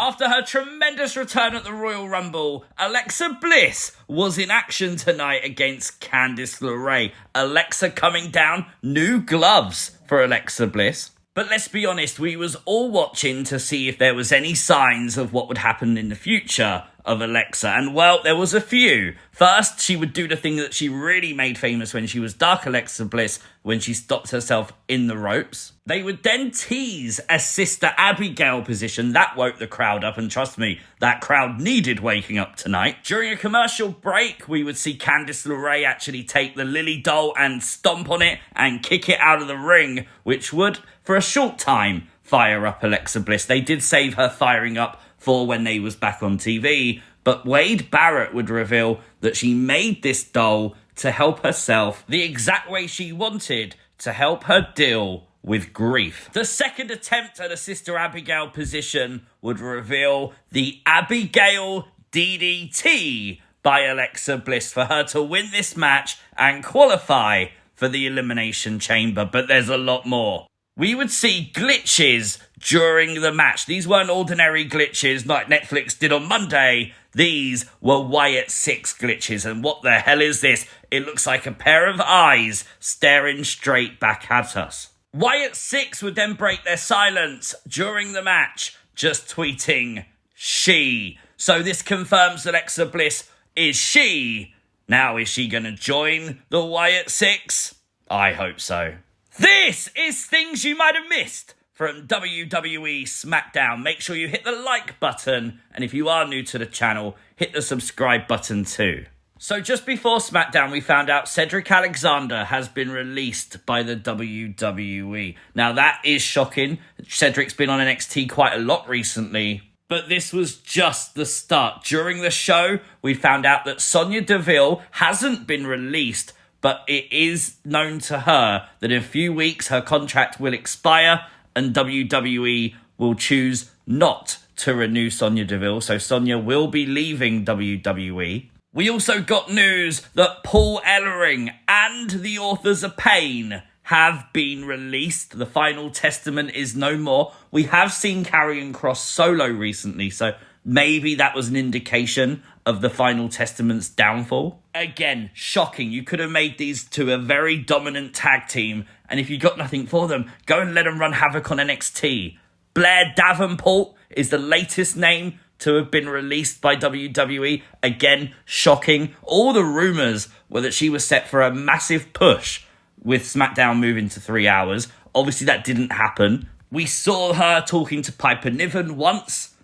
After her tremendous return at the Royal Rumble, Alexa Bliss was in action tonight against Candice LeRae. Alexa coming down, new gloves for Alexa Bliss. But let's be honest, we was all watching to see if there was any signs of what would happen in the future of Alexa. And well, there was a few. First, she would do the thing that she really made famous when she was Dark Alexa Bliss, when she stopped herself in the ropes. They would then tease a Sister Abigail position. That woke the crowd up, and trust me, that crowd needed waking up tonight. During a commercial break, we would see Candice LeRae actually take the Lily doll and stomp on it and kick it out of the ring, which would, for a short time, fire up Alexa Bliss. They did save her firing up for when they was back on TV, but Wade Barrett would reveal that she made this doll to help herself the exact way she wanted, to help her deal with grief. The second attempt at a Sister Abigail position would reveal the Abigail DDT by Alexa Bliss for her to win this match and qualify for the Elimination Chamber, but there's a lot more. We would see glitches during the match. These weren't ordinary glitches like Netflix did on Monday. These were Wyatt Sicks glitches. And what the hell is this? It looks like a pair of eyes staring straight back at us. Wyatt Sicks would then break their silence during the match, just tweeting, "she." So this confirms that Alexa Bliss is she. Now, is she going to join the Wyatt Sicks? I hope so. This is things you might have missed from WWE Smackdown. Make sure you hit the like button, and if you are new to the channel, hit the subscribe button too. So just before Smackdown, we found out Cedric Alexander has been released by the WWE. Now that is shocking. Cedric's been on NXT quite a lot recently, but this was just the start. During the show, we found out that Sonya Deville hasn't been released, but it is known to her that in a few weeks her contract will expire and WWE will choose not to renew Sonya Deville. So Sonya will be leaving WWE. We also got news that Paul Ellering and the authors of Pain have been released. The Final Testament is no more. We have seen Karrion Kross solo recently, so maybe that was an indication of the Final Testament's downfall. Again, shocking. You could have made these two a very dominant tag team, and if you got nothing for them, go and let them run havoc on NXT. Blair Davenport is the latest name to have been released by WWE. Again, shocking. All the rumours were that she was set for a massive push with SmackDown moving to 3 hours. Obviously, that didn't happen. We saw her talking to Piper Niven once.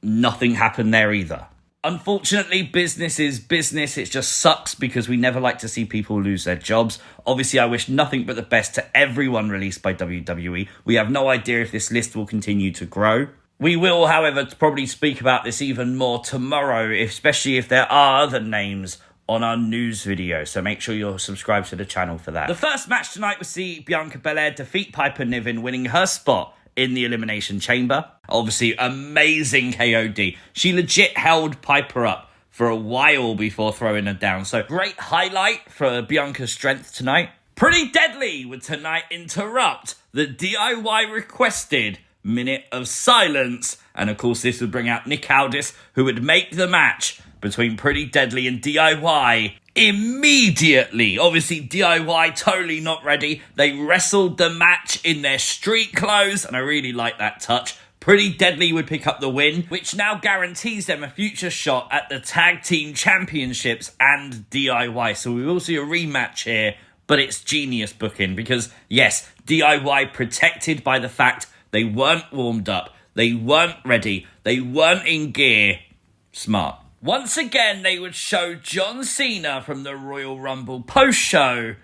Nothing happened there either. Unfortunately, business is business. It just sucks because we never like to see people lose their jobs. Obviously, I wish nothing but the best to everyone released by WWE. We have no idea if this list will continue to grow. We will, however, probably speak about this even more tomorrow, especially if there are other names on our news video. So make sure you're subscribed to the channel for that. The first match tonight will see Bianca Belair defeat Piper Niven, winning her spot in the Elimination Chamber. Obviously, amazing KOD. She legit held Piper up for a while before throwing her down. So great highlight for Bianca's strength tonight. Pretty Deadly would tonight interrupt the DIY requested minute of silence. And of course, this would bring out Nick Aldis, who would make the match between Pretty Deadly and DIY immediately. Obviously, DIY totally not ready. They wrestled the match in their street clothes, and I really like that touch. Pretty Deadly would pick up the win, which now guarantees them a future shot at the Tag Team Championships and DIY. So we will see a rematch here, but it's genius booking because, yes, DIY protected by the fact they weren't warmed up, they weren't ready, they weren't in gear. Smart. Once again, they would show John Cena from the Royal Rumble post-show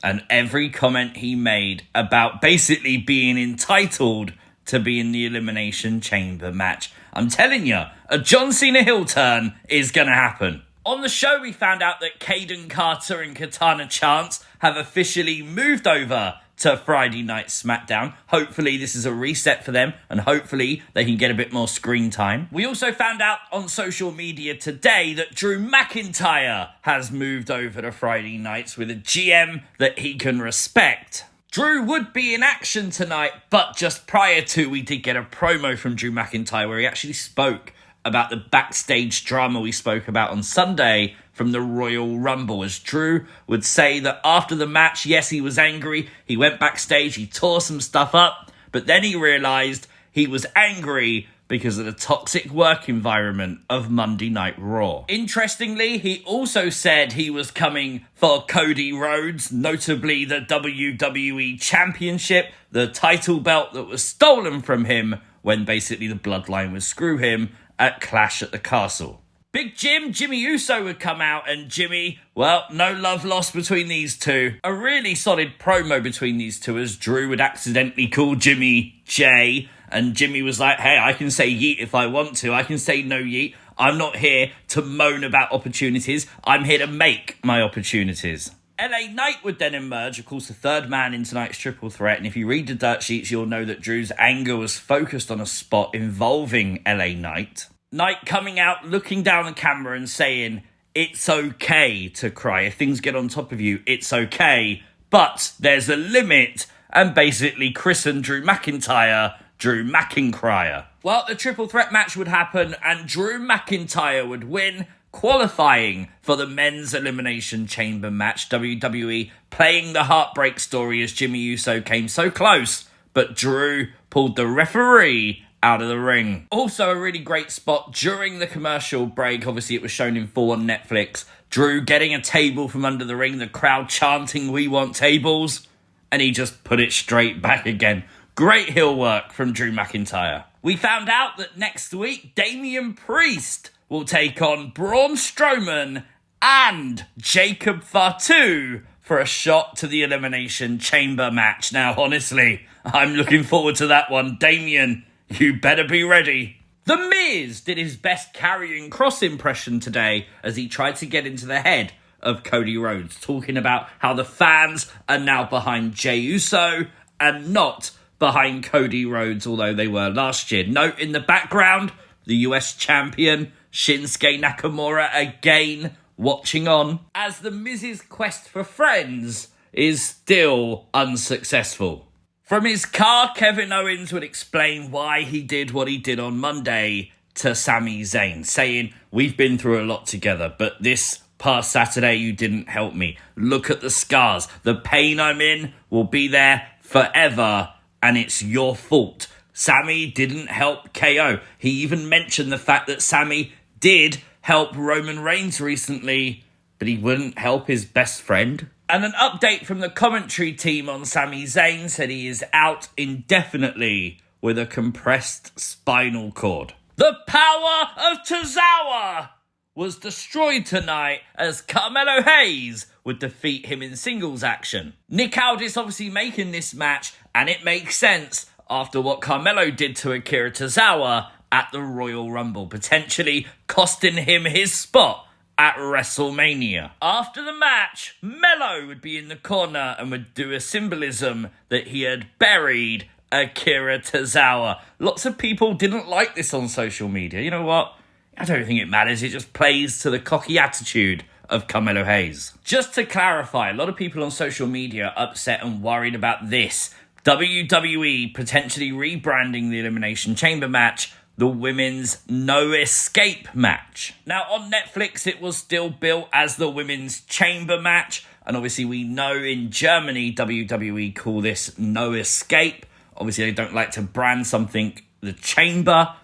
and every comment he made about basically being entitled to be in the Elimination Chamber match. I'm telling you, a John Cena heel turn is going to happen. On the show, we found out that Kayden Carter and Katana Chance have officially moved over to Friday Night SmackDown. Hopefully this is a reset for them and hopefully they can get a bit more screen time. We also found out on social media today that Drew McIntyre has moved over to Friday nights with a GM that he can respect. Drew would be in action tonight, but just prior to, we did get a promo from Drew McIntyre where he actually spoke about the backstage drama we spoke about on Sunday from the Royal Rumble, as Drew would say that after the match, yes, he was angry, he went backstage, he tore some stuff up, but then he realised he was angry because of the toxic work environment of Monday Night Raw. Interestingly, he also said he was coming for Cody Rhodes, notably the WWE Championship, the title belt that was stolen from him when basically the Bloodline would screw him at Clash at the Castle. Big Jimmy Uso would come out, and Jimmy, well, no love lost between these two. A really solid promo between these two, as Drew would accidentally call Jimmy J, and Jimmy was like, hey, I can say yeet if I want to. I can say no yeet. I'm not here to moan about opportunities. I'm here to make my opportunities. LA Knight would then emerge, of course, the third man in tonight's triple threat. And if you read the dirt sheets, you'll know that Drew's anger was focused on a spot involving LA Knight. Knight coming out, looking down the camera and saying, it's okay to cry. If things get on top of you, it's okay. But there's a limit. And basically christened Drew McIntyre Drew McIntyre. Well, the triple threat match would happen and Drew McIntyre would win, qualifying for the men's elimination chamber match. WWE playing the heartbreak story as Jimmy Uso came so close, but Drew pulled the referee out of the ring. Also a really great spot during the commercial break. Obviously it was shown in full on Netflix. Drew getting a table from under the ring, the crowd chanting, "We want tables," and he just put it straight back again. Great heel work from Drew McIntyre. We found out that next week, Damian Priest will take on Braun Strowman and Jacob Fatu for a shot to the Elimination Chamber match. Now, honestly, I'm looking forward to that one. Damian, you better be ready. The Miz did his best carrying cross impression today as he tried to get into the head of Cody Rhodes, talking about how the fans are now behind Jey Uso and not behind Cody Rhodes, although they were last year. Note in the background, the US champion Shinsuke Nakamura again watching on, as the Miz's quest for friends is still unsuccessful. From his car, Kevin Owens would explain why he did what he did on Monday to Sami Zayn, saying, "We've been through a lot together, but this past Saturday you didn't help me. Look at the scars. The pain I'm in will be there forever, and it's your fault." Sami didn't help KO. He even mentioned the fact that Sami did help Roman Reigns recently, but he wouldn't help his best friend. And an update from the commentary team on Sami Zayn said he is out indefinitely with a compressed spinal cord. The power of Tozawa was destroyed tonight as Carmelo Hayes would defeat him in singles action. Nick Aldis obviously making this match, and it makes sense after what Carmelo did to Akira Tozawa at the Royal Rumble, potentially costing him his spot at WrestleMania. After the match, Melo would be in the corner and would do a symbolism that he had buried Akira Tozawa. Lots of people didn't like this on social media. You know what? I don't think it matters. It just plays to the cocky attitude of Carmelo Hayes. Just to clarify, a lot of people on social media are upset and worried about this. WWE potentially rebranding the Elimination Chamber match the Women's No Escape match. Now, on Netflix, it was still built as the Women's Chamber match. And obviously, we know in Germany, WWE call this No Escape. Obviously, they don't like to brand something the Chamber.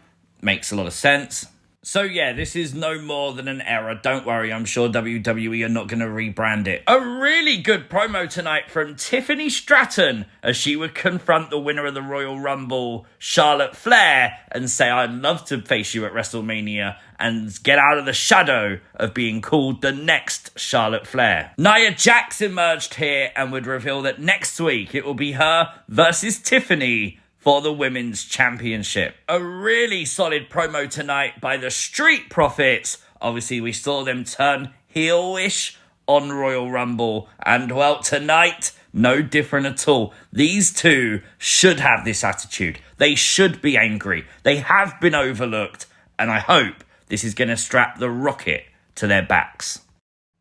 Makes a lot of sense. So yeah, this is no more than an error. Don't worry, I'm sure WWE are not going to rebrand it. A really good promo tonight from Tiffany Stratton as she would confront the winner of the Royal Rumble, Charlotte Flair, and say, "I'd love to face you at WrestleMania," and get out of the shadow of being called the next Charlotte Flair. Nia Jax emerged here and would reveal that next week it will be her versus Tiffany for the Women's Championship. A really solid promo tonight by the Street Profits. Obviously, we saw them turn heel-ish on Royal Rumble. And, well, tonight, no different at all. These two should have this attitude. They should be angry. They have been overlooked. And I hope this is going to strap the rocket to their backs.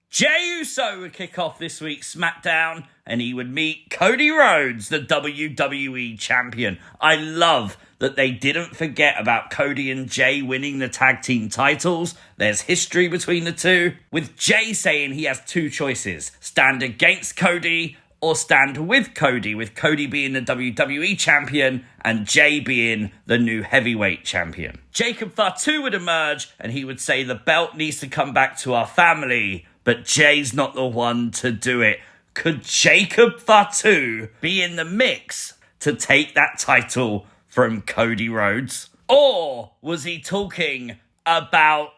Jey Uso would kick off this week's SmackDown and he would meet Cody Rhodes, the WWE champion. I love that they didn't forget about Cody and Jay winning the tag team titles. There's history between the two, with Jay saying he has two choices: stand against Cody or stand with Cody being the WWE champion and Jay being the new heavyweight champion. Jacob Fatu would emerge and he would say the belt needs to come back to our family, but Jay's not the one to do it. Could Jacob Fatu be in the mix to take that title from Cody Rhodes? Or was he talking about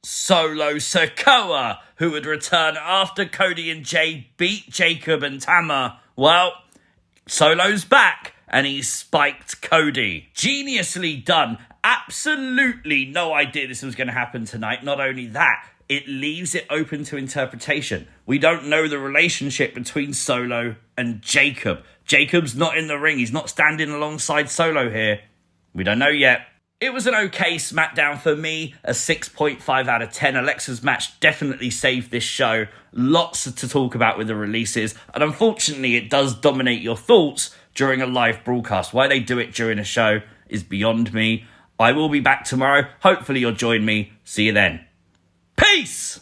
Solo Sikoa, who would return after Cody and Jay beat Jacob and Tama? Well, Solo's back and he spiked Cody. Geniusly done. Absolutely no idea this was going to happen tonight. Not only that, it leaves it open to interpretation. We don't know the relationship between Solo and Jacob. Jacob's not in the ring. He's not standing alongside Solo here. We don't know yet. It was an okay SmackDown for me, a 6.5 out of 10. Alexa's match definitely saved this show. Lots to talk about with the releases, and unfortunately it does dominate your thoughts during a live broadcast. Why they do it during a show is beyond me. I will be back tomorrow. Hopefully you'll join me. See you then. Peace!